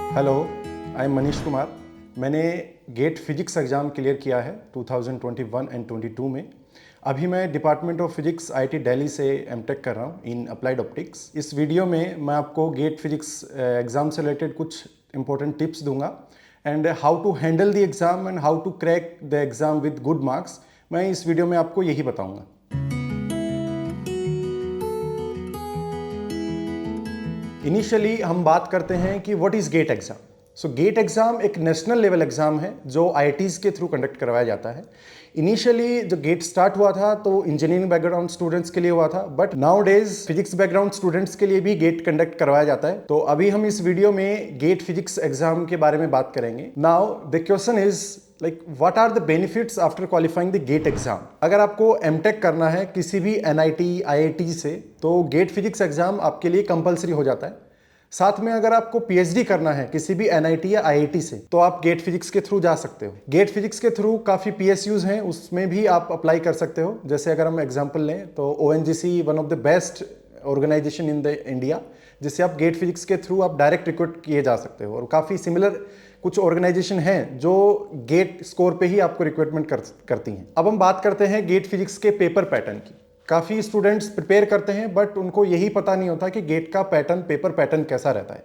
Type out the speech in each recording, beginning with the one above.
Hello, I am Manish Kumar. मैंने gate physics exam clear किया है 2021 एंड 22 में। अभी मैं department of physics IIT Delhi से एमटेक कर रहा हूँ इन अप्लाइड ऑप्टिक्स। इस वीडियो में मैं आपको गेट फिजिक्स एग्ज़ाम से रिलेटेड कुछ इंपॉर्टेंट टिप्स दूंगा and how to handle the exam and how to crack the exam with good marks. मैं इस वीडियो में आपको यही बताऊँगा। इनिशियली हम बात करते हैं कि what is gate exam. So gate exam एक नेशनल लेवल एग्ज़ाम है जो आईआईटीज़ के थ्रू कंडक्ट करवाया जाता है। इनिशियली जो गेट स्टार्ट हुआ था तो इंजीनियरिंग बैकग्राउंड स्टूडेंट्स के लिए हुआ था, but now days physics background students के लिए भी गेट कंडक्ट करवाया जाता है। तो अभी हम इस वीडियो में गेट फिजिक्स एग्ज़ाम के बारे में बात करेंगे। Now the question is like what are the benefits after qualifying the GATE exam. अगर आपको एमटेक करना है किसी भी एनआईटी आईआईटी से तो गेट फिजिक्स एग्जाम आपके लिए कंपलसरी हो जाता है। साथ में अगर आपको पीएचडी करना है किसी भी एनआईटी या आईआईटी से तो आप गेट फिजिक्स के थ्रू जा सकते हो। गेट फिजिक्स के थ्रू काफ़ी पीएसयूज हैं, उसमें भी आप अप्लाई कर सकते हो। जैसे अगर हम एग्जांपल लें तो ONGC one of the best organisation in the India, जिससे आप गेट फिजिक्स के थ्रू आप डायरेक्ट रिक्रूट किए जा सकते हो। और काफ़ी सिमिलर कुछ ऑर्गेनाइजेशन हैं जो गेट स्कोर पे ही आपको रिक्रूटमेंट करती हैं। अब हम बात करते हैं गेट फिजिक्स के पेपर पैटर्न की। काफ़ी स्टूडेंट्स प्रिपेयर करते हैं बट उनको यही पता नहीं होता कि गेट का पैटर्न, पेपर पैटर्न कैसा रहता है।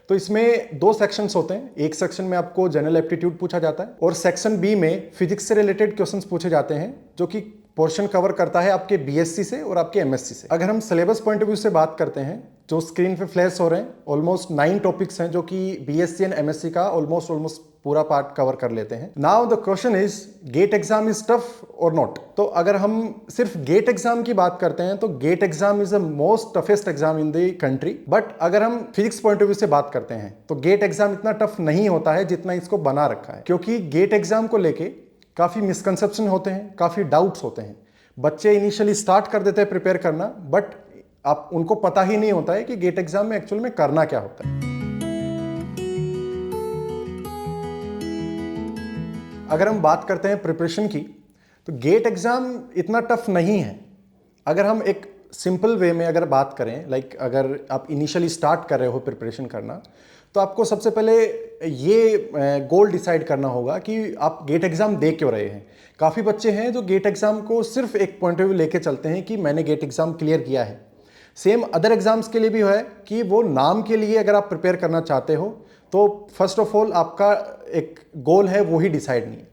तो इसमें दो सेक्शंस होते हैं। एक सेक्शन में आपको जनरल एप्टीट्यूड पूछा जाता है और सेक्शन बी में फिजिक्स से रिलेटेड क्वेश्चंस पूछे जाते हैं, जो कि पोर्शन कवर करता है आपके बीएससी से और आपके एमएससी से। अगर हम सिलेबस पॉइंट ऑफ व्यू से बात करते हैं जो स्क्रीन पे फ्लैश हो रहे हैं, ऑलमोस्ट 9 टॉपिक्स हैं जो कि बीएससी एंड एमएससी का ऑलमोस्ट पूरा पार्ट कवर कर लेते हैं। Now the question is get exam is tough और नॉट। तो अगर हम सिर्फ गेट एग्जाम की बात करते हैं तो GATE exam is the most toughest exam in the country. But अगर हम फिजिक्स पॉइंट ऑफ व्यू से बात करते हैं तो गेट एग्जाम इतना टफ नहीं होता है जितना इसको बना रखा है, क्योंकि गेट एग्जाम को लेके काफी मिसकंसेप्शन होते हैं, काफी डाउट्स होते हैं। बच्चे इनिशियली स्टार्ट कर देते हैं प्रिपेयर करना, बट आप उनको पता ही नहीं होता है कि गेट एग्जाम में एक्चुअल में करना क्या होता है। अगर हम बात करते हैं प्रिपरेशन की तो गेट एग्जाम इतना टफ नहीं है। अगर हम एक सिंपल वे में अगर बात करें, लाइक अगर आप इनिशियली स्टार्ट कर रहे हो प्रिपरेशन करना, तो आपको सबसे पहले ये गोल डिसाइड करना होगा कि आप गेट एग्जाम दे क्यों रहे हैं। काफ़ी बच्चे हैं जो गेट एग्जाम को सिर्फ एक पॉइंट ऑफ व्यू लेके चलते हैं कि मैंने गेट एग्जाम क्लियर किया है। सेम अदर एग्जाम्स के लिए भी है कि वो नाम के लिए अगर आप प्रिपेयर करना चाहते हो तो फर्स्ट ऑफ ऑल आपका एक गोल है वो ही डिसाइड नहीं है।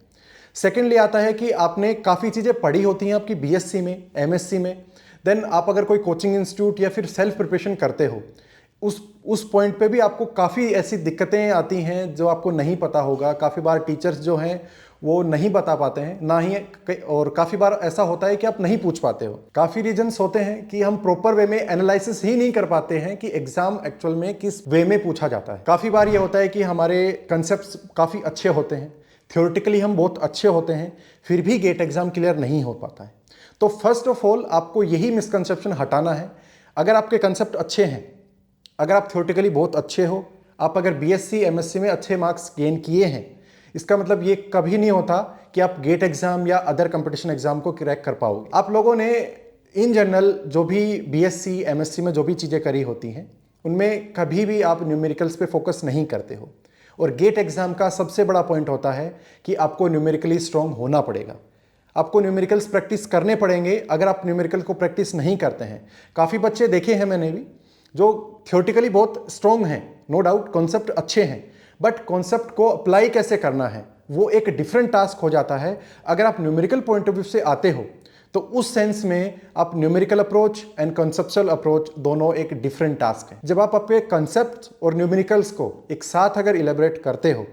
सेकेंडली आता है कि आपने काफ़ी चीज़ें पढ़ी होती हैं आपकी बीएससी में, एमएससी में। देन आप अगर कोई कोचिंग इंस्टीट्यूट या फिर सेल्फ प्रिपरेशन करते हो, उस पॉइंट पे भी आपको काफ़ी ऐसी दिक्कतें आती हैं जो आपको नहीं पता होगा। काफ़ी बार टीचर्स जो हैं वो नहीं बता पाते हैं, ना ही, और काफ़ी बार ऐसा होता है कि आप नहीं पूछ पाते हो। काफ़ी रीजंस होते हैं कि हम प्रॉपर वे में एनालिसिस ही नहीं कर पाते हैं कि एग्जाम एक्चुअल में किस वे में पूछा जाता है। काफ़ी बार ये होता है कि हमारे कंसेप्ट्स काफ़ी अच्छे होते हैं, थ्योरेटिकली हम बहुत अच्छे होते हैं, फिर भी गेट एग्जाम क्लियर नहीं हो पाता है। तो फर्स्ट ऑफ ऑल आपको यही मिसकंसेप्शन हटाना है। अगर आपके कंसेप्ट अच्छे हैं, अगर आप थ्योरेटिकली बहुत अच्छे हो, आप अगर बीएससी एमएससी में अच्छे मार्क्स गेन किए हैं, इसका मतलब ये कभी नहीं होता कि आप गेट एग्जाम या अदर कंपटीशन एग्जाम को क्रैक कर पाओगे। आप लोगों ने इन जनरल जो भी बीएससी एमएससी में जो भी चीज़ें करी होती हैं उनमें कभी भी आप न्यूमेरिकल्स पे फोकस नहीं करते हो। और गेट एग्जाम का सबसे बड़ा पॉइंट होता है कि आपको न्यूमेरिकली स्ट्रांग होना पड़ेगा। आपको न्यूमेरिकल्स प्रैक्टिस करने पड़ेंगे। अगर आप न्यूमेरिकल को प्रैक्टिस नहीं करते हैं, काफ़ी बच्चे देखे हैं मैंने भी जो थ्योरेटिकली बहुत स्ट्रांग हैं, नो डाउट कॉन्सेप्ट अच्छे हैं, बट कॉन्सेप्ट को अप्लाई कैसे करना है वो एक डिफरेंट टास्क हो जाता है। अगर आप न्यूमेरिकल पॉइंट ऑफ व्यू से आते हो तो उस सेंस में आप numerical approach and conceptual approach दोनों एक डिफरेंट टास्क है। जब आप अपने कंसेप्ट और न्यूमेरिकल्स को एक साथ अगर इलेबोरेट करते हो,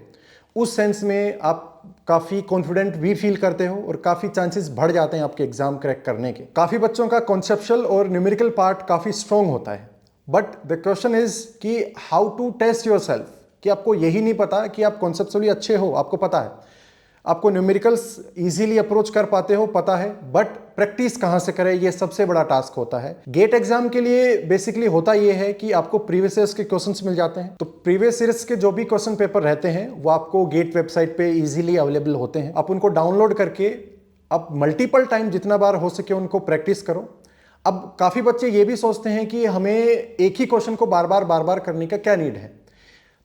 उस सेंस में आप काफ़ी कॉन्फिडेंट भी फील करते हो और काफ़ी चांसेस बढ़ जाते हैं आपके एग्जाम क्रैक करने के। काफ़ी बच्चों का कॉन्सेप्चुअल और न्यूमेरिकल पार्ट काफ़ी स्ट्रॉन्ग होता है, बट द क्वेश्चन इज कि how to test yourself, कि आपको यही नहीं पता कि आप कॉन्सेप्चुअली अच्छे हो। आपको पता है, आपको न्यूमेरिकल्स इजीली अप्रोच कर पाते हो, पता है, बट प्रैक्टिस कहाँ से करें ये सबसे बड़ा टास्क होता है। गेट एग्जाम के लिए बेसिकली होता ये है कि आपको प्रीवियस ईयर्स के क्वेश्चंस मिल जाते हैं। तो प्रीवियस ईयर्स के जो भी क्वेश्चन पेपर रहते हैं वो आपको गेट वेबसाइट पे इजीली अवेलेबल होते हैं। आप उनको डाउनलोड करके आप मल्टीपल टाइम जितना बार हो सके उनको प्रैक्टिस करो। अब काफ़ी बच्चे ये भी सोचते हैं कि हमें एक ही क्वेश्चन को बार बार करने का क्या नीड है।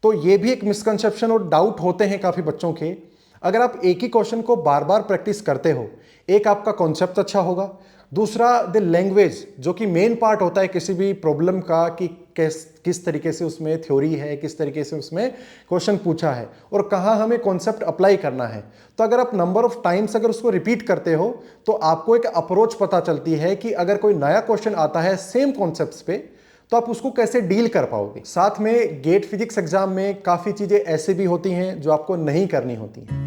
तो ये भी एक मिसकंसेप्शन और डाउट होते हैं काफ़ी बच्चों के। अगर आप एक ही क्वेश्चन को बार बार प्रैक्टिस करते हो, एक आपका कॉन्सेप्ट अच्छा होगा, दूसरा द लैंग्वेज जो कि मेन पार्ट होता है किसी भी प्रॉब्लम का, कि किस तरीके से उसमें थ्योरी है, किस तरीके से उसमें क्वेश्चन पूछा है और कहाँ हमें कॉन्सेप्ट अप्लाई करना है। तो अगर आप नंबर ऑफ टाइम्स अगर उसको रिपीट करते हो तो आपको एक अप्रोच पता चलती है कि अगर कोई नया क्वेश्चन आता है सेम कॉन्सेप्ट्स पे तो आप उसको कैसे डील कर पाओगे। साथ में गेट फिजिक्स एग्जाम में काफ़ी चीज़ें ऐसे भी होती हैं जो आपको नहीं करनी होती हैं।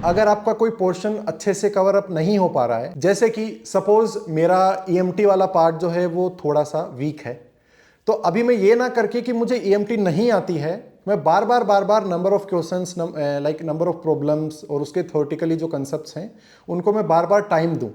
अगर आपका कोई पोर्शन अच्छे से कवर अप नहीं हो पा रहा है, जैसे कि सपोज मेरा ईएमटी वाला पार्ट जो है वो थोड़ा सा वीक है, तो अभी मैं ये ना करके कि मुझे ईएमटी नहीं आती है, मैं बार बार number of questions number of problems और उसके थ्योरेटिकली जो कंसेप्ट्स हैं उनको मैं बार बार टाइम दूं।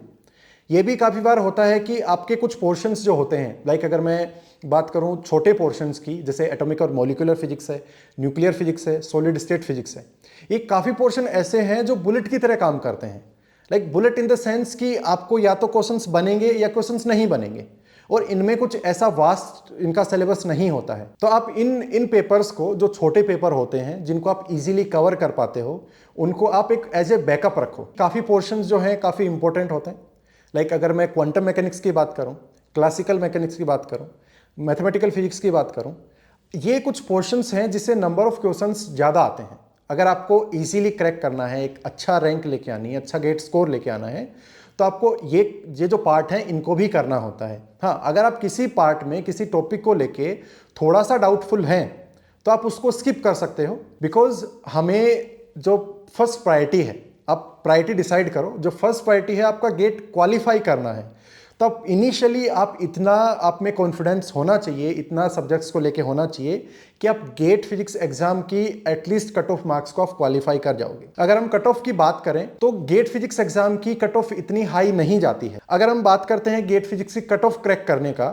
ये भी काफ़ी बार होता है कि आपके कुछ पोर्शंस जो होते हैं, अगर मैं बात करूं छोटे पोर्शंस की, जैसे एटॉमिक और मॉलिक्यूलर फिजिक्स है, न्यूक्लियर फिजिक्स है, सॉलिड स्टेट फिजिक्स है, ये काफ़ी पोर्शन ऐसे हैं जो बुलेट की तरह काम करते हैं। बुलेट इन द सेंस कि आपको या तो क्वेश्चंस बनेंगे या क्वेश्चंस नहीं बनेंगे, और इनमें कुछ ऐसा वास्ट इनका सिलेबस नहीं होता है। तो आप इन पेपर्स को, जो छोटे पेपर होते हैं जिनको आप इजीली कवर कर पाते हो, उनको आप एक एज ए बैकअप रखो। काफ़ी पोर्शंस जो हैं काफ़ी इंपॉर्टेंट होते हैं। अगर मैं क्वांटम मैकेनिक्स की बात करूं, क्लासिकल मैकेनिक्स की बात करूं, मैथमेटिकल फिजिक्स की बात करूं, ये कुछ पोर्शंस हैं जिससे नंबर ऑफ क्वेश्चंस ज़्यादा आते हैं। अगर आपको इजीली क्रैक करना है, एक अच्छा रैंक लेके आनी है, अच्छा गेट स्कोर लेके आना है, तो आपको ये जो पार्ट है इनको भी करना होता है। हाँ, अगर आप किसी पार्ट में किसी टॉपिक को लेके थोड़ा सा डाउटफुल हैं तो आप उसको स्किप कर सकते हो, बिकॉज हमें जो फर्स्ट प्रायोरिटी है, आप प्रायोरिटी डिसाइड करो, जो फर्स्ट प्रायोरिटी है आपका गेट क्वालिफाई करना है। तब इनिशियली आप में कॉन्फिडेंस होना चाहिए, इतना सब्जेक्ट्स को लेके होना चाहिए कि आप गेट फिजिक्स एग्जाम की एटलीस्ट कट ऑफ मार्क्स को आप क्वालिफाई कर जाओगे। अगर हम कट ऑफ की बात करें तो गेट फिजिक्स एग्जाम की कट ऑफ इतनी हाई नहीं जाती है। अगर हम बात करते हैं गेट फिजिक्स की कट ऑफ क्रैक करने का,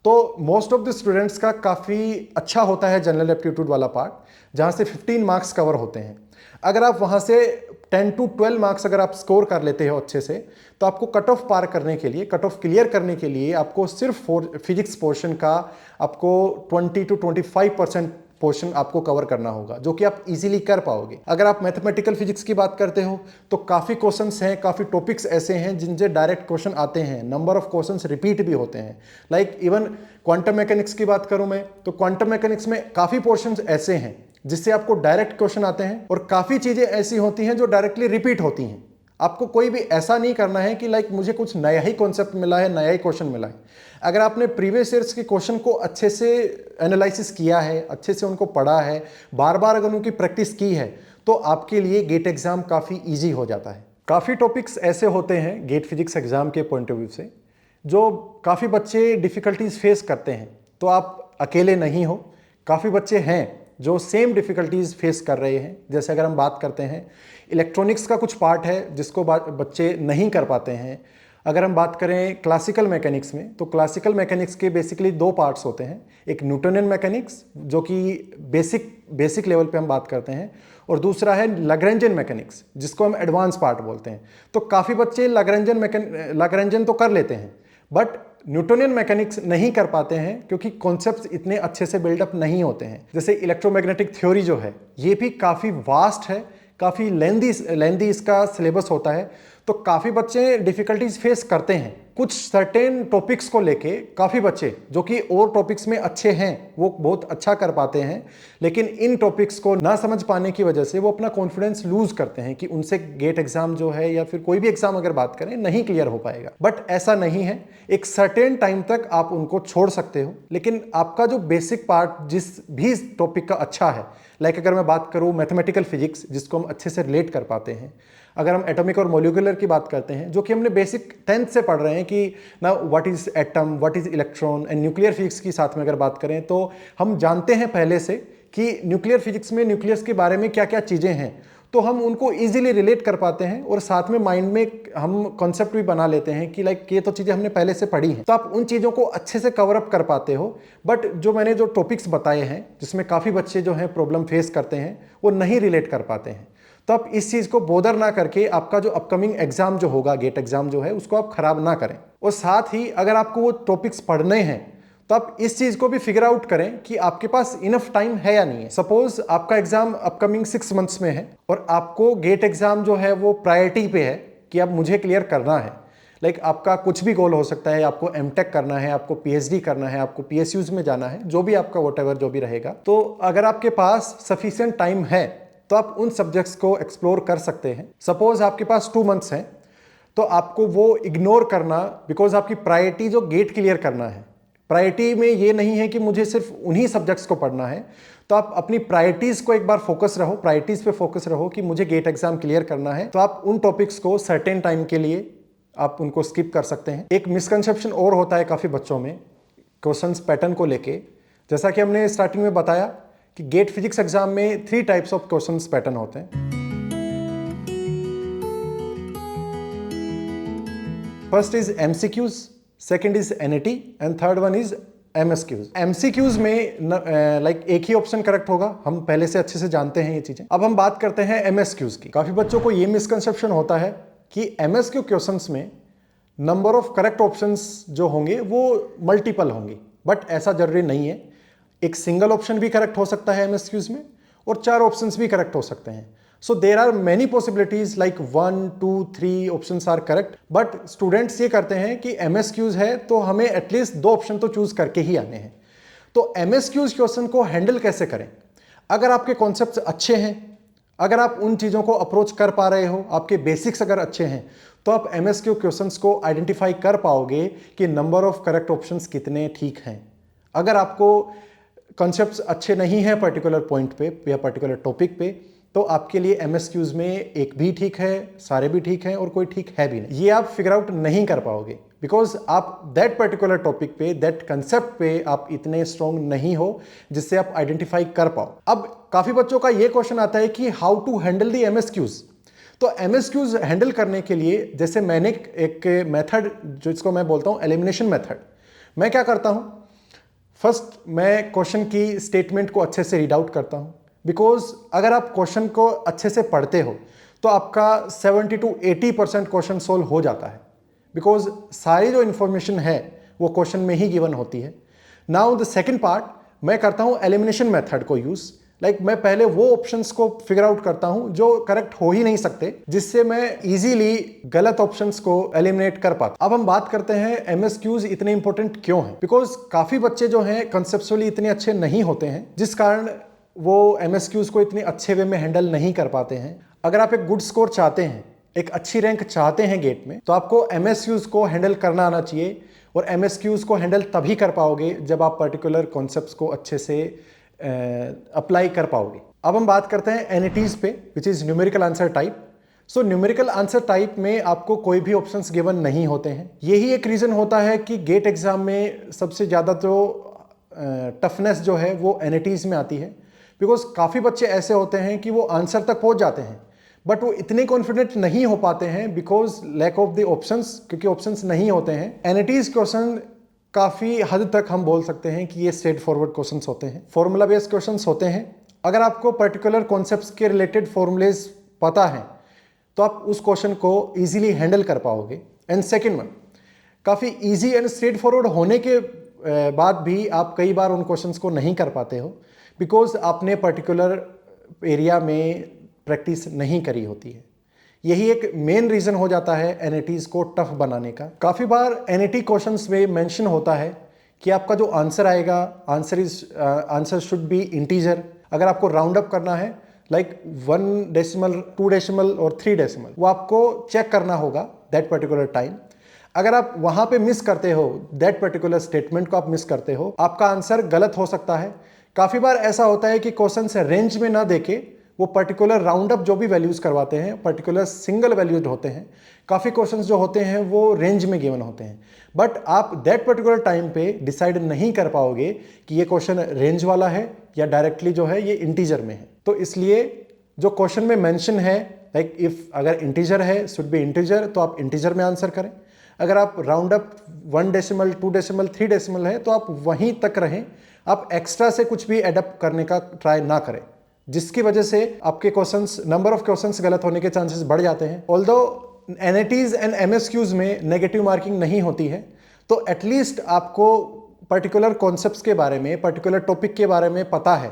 तो मोस्ट ऑफ द स्टूडेंट्स का काफ़ी अच्छा होता है जनरल एप्टीट्यूड वाला पार्ट, जहाँ से 15 मार्क्स कवर होते हैं। अगर आप वहाँ से 10 to 12 मार्क्स अगर आप स्कोर कर लेते हो अच्छे से, तो आपको कट ऑफ पार करने के लिए, कट ऑफ क्लियर करने के लिए आपको सिर्फ फिजिक्स पोर्शन का आपको 20 to 25% पोर्शन आपको कवर करना होगा, जो कि आप इजीली कर पाओगे। अगर आप मैथमेटिकल फिजिक्स की बात करते हो तो काफ़ी क्वेश्चंस हैं, काफ़ी टॉपिक्स ऐसे हैं जिनसे डायरेक्ट क्वेश्चन आते हैं, नंबर ऑफ क्वेश्चंस रिपीट भी होते हैं। इवन क्वांटम मैकेनिक्स की बात करूं मैं, तो क्वांटम मैकेनिक्स में काफ़ी पोर्शंस ऐसे हैं जिससे आपको डायरेक्ट क्वेश्चन आते हैं, और काफ़ी चीज़ें ऐसी होती हैं जो डायरेक्टली रिपीट होती हैं। आपको कोई भी ऐसा नहीं करना है कि मुझे कुछ नया ही कॉन्सेप्ट मिला है, नया ही क्वेश्चन मिला है। अगर आपने प्रीवियस ईयर्स के क्वेश्चन को अच्छे से एनालिसिस किया है, अच्छे से उनको पढ़ा है, बार बार अगर उनकी प्रैक्टिस की है, तो आपके लिए गेट एग्जाम काफ़ी ईजी हो जाता है। काफ़ी टॉपिक्स ऐसे होते हैं गेट फिजिक्स एग्जाम के पॉइंट ऑफ व्यू से जो काफ़ी बच्चे डिफ़िकल्टीज फेस करते हैं। तो आप अकेले नहीं हो, काफ़ी बच्चे हैं जो सेम डिफ़िकल्टीज फेस कर रहे हैं। जैसे अगर हम बात करते हैं इलेक्ट्रॉनिक्स का कुछ पार्ट है जिसको बच्चे नहीं कर पाते हैं। अगर हम बात करें क्लासिकल मैकेनिक्स में, तो क्लासिकल मैकेनिक्स के बेसिकली 2 पार्ट्स होते हैं। एक न्यूटोनियन मैकेनिक्स जो कि बेसिक लेवल पे हम बात करते हैं, और दूसरा है लैग्रेंजियन मैकेनिक्स जिसको हम एडवांस पार्ट बोलते हैं। तो काफ़ी बच्चे लैग्रेंजियन तो कर लेते हैं, बट न्यूटोनियन मैकेनिक्स नहीं कर पाते हैं क्योंकि कॉन्सेप्ट्स इतने अच्छे से बिल्डअप नहीं होते हैं। जैसे इलेक्ट्रोमैग्नेटिक थ्योरी जो है, ये भी काफ़ी वास्ट है, काफ़ी लेंदी इसका सिलेबस होता है। तो काफ़ी बच्चे डिफ़िकल्टीज फेस करते हैं कुछ सर्टेन टॉपिक्स को लेके। काफ़ी बच्चे जो कि और टॉपिक्स में अच्छे हैं वो बहुत अच्छा कर पाते हैं, लेकिन इन टॉपिक्स को ना समझ पाने की वजह से वो अपना कॉन्फिडेंस लूज करते हैं कि उनसे गेट एग्जाम जो है या फिर कोई भी एग्जाम अगर बात करें नहीं क्लियर हो पाएगा। बट ऐसा नहीं है, एक सर्टेन टाइम तक आप उनको छोड़ सकते हो, लेकिन आपका जो बेसिक पार्ट जिस भी टॉपिक का अच्छा है, अगर मैं बात करूँ मैथमेटिकल फिजिक्स जिसको हम अच्छे से रिलेट कर पाते हैं, अगर हम एटॉमिक और मॉलिक्यूलर की बात करते हैं जो कि हमने बेसिक 10th से पढ़ रहे हैं कि ना what is atom, what is electron and nuclear physics की साथ में अगर बात करें तो हम जानते हैं पहले से कि न्यूक्लियर फिजिक्स में न्यूक्लियस के बारे में क्या क्या चीज़ें हैं, तो हम उनको ईजिली रिलेट कर पाते हैं और साथ में माइंड में हम कॉन्सेप्ट भी बना लेते हैं कि ये तो चीज़ें हमने पहले से पढ़ी हैं, तो आप उन चीज़ों को अच्छे से कवर अप कर पाते हो। बट जो मैंने जो टॉपिक्स बताए हैं जिसमें काफ़ी बच्चे जो हैं प्रॉब्लम फेस करते हैं वो नहीं रिलेट कर पाते हैं, तो आप इस चीज़ को बोदर ना करके आपका जो अपकमिंग एग्जाम जो होगा, गेट एग्जाम जो है, उसको आप खराब ना करें। और साथ ही अगर आपको वो टॉपिक्स पढ़ने हैं तो आप इस चीज़ को भी फिगर आउट करें कि आपके पास इनफ टाइम है या नहीं है। सपोज आपका एग्जाम अपकमिंग 6 मंथ्स में है और आपको गेट एग्जाम जो है वो प्रायोरिटी पे है कि अब मुझे क्लियर करना है। लाइक आपका कुछ भी गोल हो सकता है, आपको एमटेक करना है, आपको पीएचडी करना है, आपको पीएसयूज में जाना है, जो भी आपका वॉटएवर जो भी रहेगा। तो अगर आपके पास सफिशिएंट टाइम है तो आप उन सब्जेक्ट्स को एक्सप्लोर कर सकते हैं। सपोज आपके पास 2 मंथ्स हैं तो आपको वो इग्नोर करना, बिकॉज आपकी प्रायोरिटी जो गेट क्लियर करना है, प्रायोरिटी में ये नहीं है कि मुझे सिर्फ उन्हीं सब्जेक्ट्स को पढ़ना है। तो आप अपनी प्रायोरिटीज को एक बार फोकस रहो, प्रायोरिटीज पे फोकस रहो कि मुझे गेट एग्जाम क्लियर करना है। तो आप उन टॉपिक्स को सर्टेन टाइम के लिए आप उनको स्किप कर सकते हैं। एक मिसकंसेप्शन और होता है काफ़ी बच्चों में क्वेश्चंस पैटर्न को लेके। जैसा कि हमने स्टार्टिंग में बताया कि गेट फिजिक्स एग्जाम में 3 टाइप्स ऑफ क्वेश्चंस पैटर्न होते हैं। First is MCQs, second is NET and third one is MSQs. MCQs में लाइक एक ही ऑप्शन करेक्ट होगा, हम पहले से अच्छे से जानते हैं ये चीजें। अब हम बात करते हैं एमएसक्यूज की। काफी बच्चों को ये मिसकंसेप्शन होता है कि एमएसक्यू क्वेश्चंस में नंबर ऑफ करेक्ट ऑप्शंस जो होंगे वो मल्टीपल होंगे, बट ऐसा जरूरी नहीं है। एक सिंगल ऑप्शन भी करेक्ट हो सकता है एमएसक्यूज में और 4 ऑप्शंस भी करेक्ट हो सकते हैं। So there are many possibilities like 1, 2, 3 options are correct. But students ये करते हैं कि एमएसक्यूज है तो हमें एटलीस्ट 2 ऑप्शन तो चूज करके ही आने हैं। तो एमएसक्यूज क्वेश्चन को हैंडल कैसे करें? अगर आपके कॉन्सेप्ट्स अच्छे हैं, अगर आप उन चीज़ों को अप्रोच कर पा रहे हो, आपके बेसिक्स अगर अच्छे हैं, तो आप एमएसक्यू क्वेश्चंस को आइडेंटिफाई कर पाओगे कि नंबर ऑफ करेक्ट ऑप्शंस कितने ठीक हैं। अगर आपको कॉन्सेप्ट्स अच्छे नहीं हैं पर्टिकुलर पॉइंट पे या पर्टिकुलर टॉपिक पे, तो आपके लिए एमएसक्यूज में एक भी ठीक है, सारे भी ठीक हैं और कोई ठीक है भी नहीं। ये आप फिगर आउट नहीं कर पाओगे बिकॉज आप दैट पर्टिकुलर टॉपिक पे, दैट कंसेप्ट पे आप इतने स्ट्रॉन्ग नहीं हो जिससे आप आइडेंटिफाई कर पाओ। अब काफी बच्चों का ये क्वेश्चन आता है कि how to handle the MSQs. तो एमएसक्यूज हैंडल करने के लिए जैसे मैंने एक मेथड जिसको मैं बोलता हूं एलिमिनेशन मेथड, मैं क्या करता हूं, फर्स्ट मैं क्वेश्चन की स्टेटमेंट को अच्छे से रीड आउट करता हूं। बिकॉज अगर आप क्वेश्चन को अच्छे से पढ़ते हो तो आपका 70 to 80% क्वेश्चन सोल्व हो जाता है, बिकॉज सारी जो इंफॉर्मेशन है वो क्वेश्चन में ही गिवन होती है। नाउ द सेकंड पार्ट, मैं करता हूं एलिमिनेशन मेथड को यूज। लाइक मैं पहले वो ऑप्शंस को फिगर आउट करता हूं जो करेक्ट हो ही नहीं सकते, जिससे मैं इजीली गलत ऑप्शंस को एलिमिनेट कर पाता। अब हम बात करते हैं एमएसक्यूज इतने इंपॉर्टेंट क्यों हैं। बिकॉज काफी बच्चे जो हैं कंसेप्चुअली इतने अच्छे नहीं होते हैं, जिस कारण वो एमएसक्यूज को इतने अच्छे वे में हैंडल नहीं कर पाते हैं। अगर आप एक गुड स्कोर चाहते हैं, एक अच्छी रैंक चाहते हैं गेट में, तो आपको एमएसक्यूज को हैंडल करना आना चाहिए। और एमएसक्यूज को हैंडल तभी कर पाओगे जब आप पर्टिकुलर कॉन्सेप्ट्स को अच्छे से अप्लाई कर पाओगे। अब हम बात करते हैं एनईटीज पे, which is numerical answer type. So numerical answer type में आपको कोई भी ऑप्शंस गिवन नहीं होते हैं। यही एक रीजन होता है कि गेट एग्जाम में सबसे ज्यादा जो टफनेस जो है वो एनईटीज में आती है। बिकॉज काफी बच्चे ऐसे होते हैं कि वो आंसर तक पहुंच जाते हैं बट वो इतने कॉन्फिडेंट नहीं हो पाते हैं because lack of the options, क्योंकि ऑप्शंस नहीं होते हैं। एनईटीज क्वेश्चन काफी हद तक हम बोल सकते हैं कि ये स्ट्रेट फॉरवर्ड क्वेश्चंस होते हैं, फॉर्मूला बेस्ड क्वेश्चंस होते हैं। अगर आपको पर्टिकुलर कॉन्सेप्ट्स के रिलेटेड फॉर्मूलेज पता है तो आप उस क्वेश्चन को इजीली हैंडल कर पाओगे। एंड सेकंड वन, काफी इजी एंड स्ट्रेट फॉरवर्ड होने के बाद भी आप कई बार उन क्वेश्चंस को नहीं कर पाते हो बिकॉज आपने पर्टिकुलर एरिया में प्रैक्टिस नहीं करी होती है। यही एक मेन रीजन हो जाता है एनईटीज को टफ बनाने का। काफी बार एनईटी क्वेश्चंस में मेंशन होता है कि आपका जो आंसर आएगा, आंसर शुड बी इंटीजर। अगर आपको राउंड अप करना है लाइक 1 डेसिमल, 2 डेसिमल और 3 डेसिमल, वो आपको चेक करना होगा दैट पर्टिकुलर टाइम। अगर आप वहां पे मिस करते हो, दैट पर्टिकुलर स्टेटमेंट को आप मिस करते हो, आपका आंसर गलत हो सकता है। काफी बार ऐसा होता है कि क्वेश्चन से रेंज में ना देके वो पर्टिकुलर राउंड अप जो भी वैल्यूज करवाते हैं, पर्टिकुलर सिंगल वैल्यूज होते हैं। काफी क्वेश्चंस जो होते हैं वो रेंज में गिवन होते हैं, बट आप दैट पर्टिकुलर टाइम पे डिसाइड नहीं कर पाओगे कि ये क्वेश्चन रेंज वाला है या डायरेक्टली जो है ये इंटीजर में है। तो इसलिए जो क्वेश्चन में मेंशन है, लाइक इफ अगर इंटीजर है, शुड बी इंटीजर, तो आप इंटीजर में आंसर करें। अगर आप round up 1 decimal, 2 decimal, 3 decimal है तो आप वहीं तक रहें, आप एक्स्ट्रा से कुछ भी एडप्ट करने का ट्राई ना करें। जिसकी वजह से आपके क्वेश्चंस, नंबर ऑफ क्वेश्चंस गलत होने के चांसेस बढ़ जाते हैं। ऑल्दो एनएटीज एंड एमएसक्यूज में नेगेटिव मार्किंग नहीं होती है, तो एटलीस्ट आपको पर्टिकुलर कॉन्सेप्ट्स के बारे में, पर्टिकुलर टॉपिक के बारे में पता है।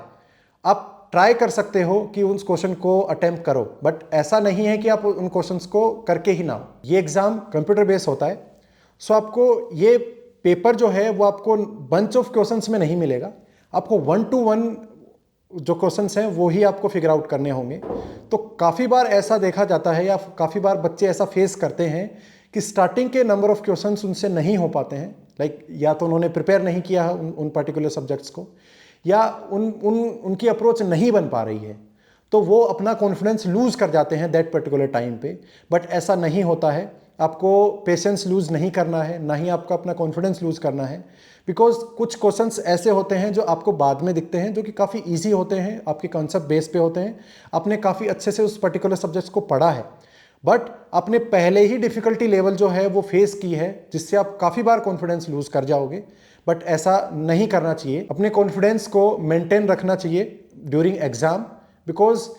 आप ट्राई कर सकते हो कि उस क्वेश्चन को अटेम्प्ट करो, बट ऐसा नहीं है कि आप उन क्वेश्चंस को करके ही ना हो। ये एग्जाम कंप्यूटर बेस्ड होता है, सो आपको ये पेपर जो है वो आपको बंच ऑफ क्वेश्चंस में नहीं मिलेगा, आपको 1 to 1 जो क्वेश्चंस हैं वो ही आपको फिगर आउट करने होंगे। तो काफ़ी बार ऐसा देखा जाता है या काफ़ी बार बच्चे ऐसा फेस करते हैं कि स्टार्टिंग के नंबर ऑफ क्वेश्चंस उनसे नहीं हो पाते हैं, लाइक या तो उन्होंने प्रिपेयर नहीं किया है उन पर्टिकुलर सब्जेक्ट्स को, या उनकी अप्रोच नहीं बन पा रही है, तो वो अपना कॉन्फिडेंस लूज़ कर जाते हैं दैट पर्टिकुलर टाइम पे। बट ऐसा नहीं होता है, आपको पेशेंस लूज़ नहीं करना है, ना ही आपको अपना कॉन्फिडेंस लूज़ करना है, बिकॉज कुछ क्वेश्चंस ऐसे होते हैं जो आपको बाद में दिखते हैं, जो कि काफ़ी ईजी होते हैं, आपके कॉन्सेप्ट बेस पे होते हैं, आपने काफ़ी अच्छे से उस पर्टिकुलर सब्जेक्ट्स को पढ़ा है, बट आपने पहले ही डिफ़िकल्टी लेवल जो है वो फेस की है, जिससे आप काफ़ी बार कॉन्फिडेंस लूज़ कर जाओगे। बट ऐसा नहीं करना चाहिए, अपने कॉन्फिडेंस को मेंटेन रखना चाहिए ड्यूरिंग एग्जाम, बिकॉज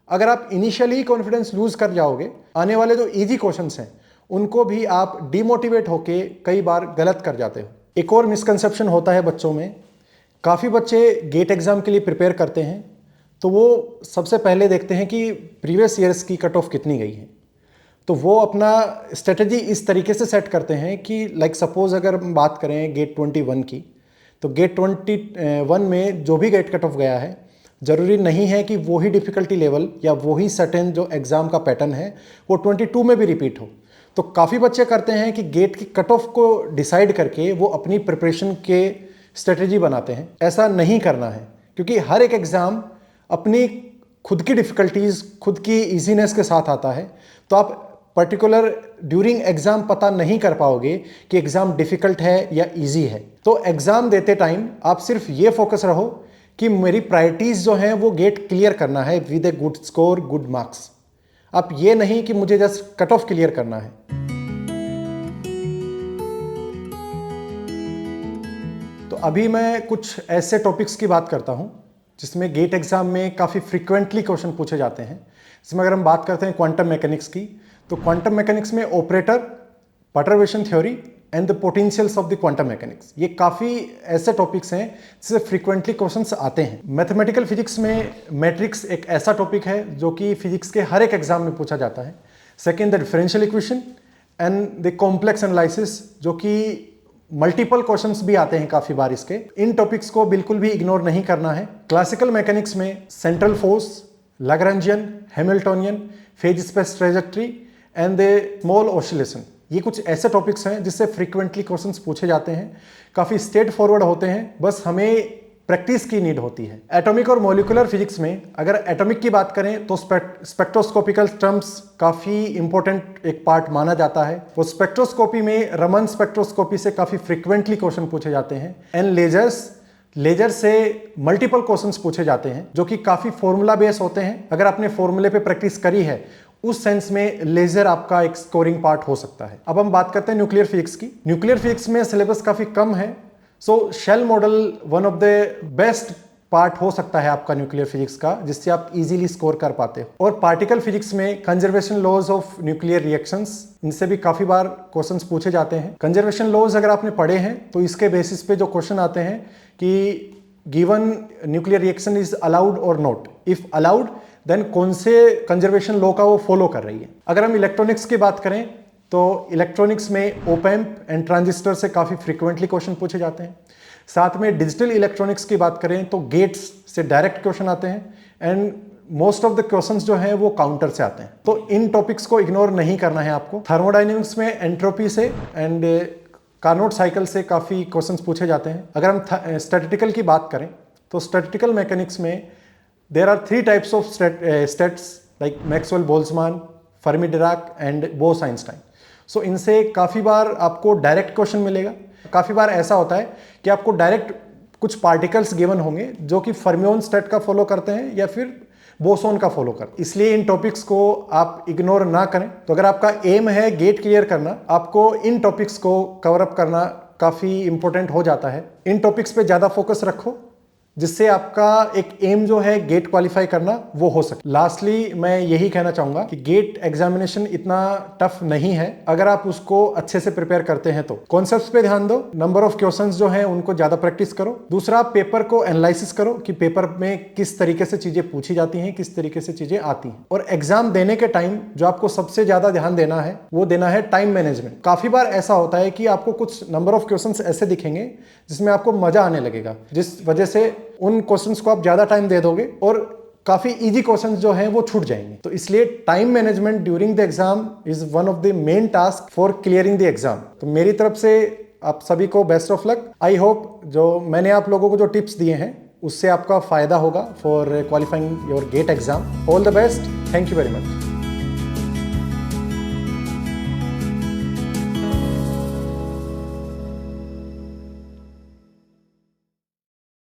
अगर आप इनिशियली कॉन्फिडेंस लूज कर जाओगे, आने वाले जो इजी क्वेश्चंस हैं उनको भी आप डिमोटिवेट होके कई बार गलत कर जाते हो। एक और मिसकंसेप्शन होता है बच्चों में, काफ़ी बच्चे गेट एग्जाम के लिए प्रिपेयर करते हैं तो वो सबसे पहले देखते हैं कि प्रीवियस ईयर्स की कट ऑफ कितनी गई है, तो वो अपना स्ट्रेटजी इस तरीके से सेट करते हैं कि लाइक सपोज अगर हम बात करें गेट 21 की, तो गेट 21 में जो भी गेट कट ऑफ गया है, ज़रूरी नहीं है कि वही डिफ़िकल्टी लेवल या वही सर्टेन जो एग्ज़ाम का पैटर्न है वो 22 में भी रिपीट हो। तो काफ़ी बच्चे करते हैं कि गेट की कट ऑफ को डिसाइड करके वो अपनी प्रिपरेशन के स्ट्रेटजी बनाते हैं। ऐसा नहीं करना है, क्योंकि हर एक एग्ज़ाम अपनी खुद की डिफ़िकल्टीज़, खुद की ईजीनेस के साथ आता है, तो आप पर्टिकुलर ड्यूरिंग एग्जाम पता नहीं कर पाओगे कि एग्जाम डिफिकल्ट है या इजी है। तो एग्जाम देते टाइम आप सिर्फ ये फोकस रहो कि मेरी प्रायोरिटीज जो हैं वो गेट क्लियर करना है with a good score, good marks. आप ये नहीं कि मुझे जस्ट कट ऑफ क्लियर करना है। तो अभी मैं कुछ ऐसे टॉपिक्स की बात करता हूं जिसमें गेट एग्जाम में काफ़ी फ्रिक्वेंटली क्वेश्चन पूछे जाते हैं। इसमें अगर हम बात करते हैं क्वांटम मैकेनिक्स की, तो क्वांटम मैकेनिक्स में operator, perturbation theory and the potentials of the quantum mechanics, ये काफ़ी ऐसे टॉपिक्स हैं जिससे फ्रीक्वेंटली क्वेश्चंस आते हैं। मैथमेटिकल फिजिक्स में मैट्रिक्स एक ऐसा टॉपिक है जो कि फिजिक्स के हर एक एग्जाम में पूछा जाता है। Second, the differential equation and the complex analysis, जो कि मल्टीपल क्वेश्चंस भी आते हैं काफ़ी बार इसके। इन टॉपिक्स को बिल्कुल भी इग्नोर नहीं करना है। क्लासिकल मैकेनिक्स में central force, Lagrangian, Hamiltonian, phase space trajectory and the small oscillation, ये कुछ ऐसे टॉपिक्स हैं जिससे फ्रीक्वेंटली क्वेश्चंस पूछे जाते हैं, काफ़ी स्ट्रेट फॉरवर्ड होते हैं, बस हमें प्रैक्टिस की नीड होती है। एटॉमिक और मॉलिक्यूलर फिजिक्स में अगर एटॉमिक की बात करें तो स्पेक्ट्रोस्कोपिकल टर्म्स काफ़ी इंपॉर्टेंट एक पार्ट माना जाता है। वो स्पेक्ट्रोस्कोपी में रमन स्पेक्ट्रोस्कोपी से काफ़ी फ्रीक्वेंटली क्वेश्चन पूछे जाते हैं। एंड लेजर से मल्टीपल क्वेश्चंस पूछे जाते हैं जो कि काफ़ी फॉर्मूला बेस होते हैं। अगर आपने फॉर्मूले पे प्रैक्टिस करी है, उस सेंस में लेजर आपका एक स्कोरिंग पार्ट हो सकता है। अब हम बात करते हैं न्यूक्लियर फिजिक्स की। न्यूक्लियर फिजिक्स में सिलेबस काफ़ी कम है, so shell model one of the best part हो सकता है आपका न्यूक्लियर फिजिक्स का, जिससे आप इजीली स्कोर कर पाते हो। और पार्टिकल फिजिक्स में conservation laws of nuclear reactions, इनसे भी काफ़ी बार क्वेश्चंस पूछे जाते हैं। कंजर्वेशन लॉज अगर आपने पढ़े हैं तो इसके बेसिस पे जो क्वेश्चन आते हैं कि given nuclear reaction is allowed और नॉट, इफ अलाउड देन कौन से कंजर्वेशन लॉ का वो फॉलो कर रही है। अगर हम इलेक्ट्रॉनिक्स की बात करें तो इलेक्ट्रॉनिक्स में ओपैम्प एंड ट्रांजिस्टर से काफ़ी फ्रीक्वेंटली क्वेश्चन पूछे जाते हैं। साथ में डिजिटल इलेक्ट्रॉनिक्स की बात करें तो गेट्स से डायरेक्ट क्वेश्चन आते हैं and most of the questions जो हैं वो काउंटर से आते हैं। तो इन टॉपिक्स को इग्नोर नहीं करना है आपको। थर्मोडायनेमिक्स में एंट्रोपी से एंड कार्नोट साइकिल से काफ़ी क्वेश्चंस पूछे जाते हैं। अगर हम स्टैटिस्टिकल की बात करें तो स्टैटिस्टिकल मैकेनिक्स में there are 3 types of states like Maxwell Boltzmann, Fermi Dirac and Bose Einstein. So इनसे काफ़ी बार आपको डायरेक्ट क्वेश्चन मिलेगा। काफ़ी बार ऐसा होता है कि आपको डायरेक्ट कुछ पार्टिकल्स गिवन होंगे जो कि फर्मियोन स्टेट का फॉलो करते हैं या फिर बोसोन का फॉलो करते हैं, इसलिए इन टॉपिक्स को आप इग्नोर ना करें। तो अगर आपका एम है गेट क्लियर करना, आपको इन टॉपिक्स को कवर अप करना काफ़ी इंपॉर्टेंट हो जाता है। इन टॉपिक्स पे ज़्यादा फोकस रखो जिससे आपका एक एम जो है गेट क्वालिफाई करना वो हो सके। लास्टली मैं यही कहना चाहूंगा कि गेट एग्जामिनेशन इतना टफ नहीं है अगर आप उसको अच्छे से प्रिपेयर करते हैं तो। कॉन्सेप्ट्स पे ध्यान दो, नंबर ऑफ क्वेश्चंस जो है उनको ज्यादा प्रैक्टिस करो। दूसरा, पेपर को एनालिसिस करो कि पेपर में किस तरीके से चीजें पूछी जाती हैं, किस तरीके से चीजें आती हैं। और एग्जाम देने के टाइम जो आपको सबसे ज्यादा ध्यान देना है वो देना है टाइम मैनेजमेंट। काफी बार ऐसा होता है कि आपको कुछ नंबर ऑफ क्वेश्चंस ऐसे दिखेंगे जिसमें आपको मजा आने लगेगा, जिस वजह से उन क्वेश्चंस को आप ज्यादा टाइम दे दोगे और काफी इजी क्वेश्चंस जो हैं वो छूट जाएंगे। तो इसलिए time management during the exam is one of the main task for clearing the exam. तो मेरी तरफ से आप सभी को best of luck. I hope जो मैंने आप लोगों को जो टिप्स दिए हैं उससे आपका फायदा होगा for qualifying your GATE exam. All the best. Thank you very much.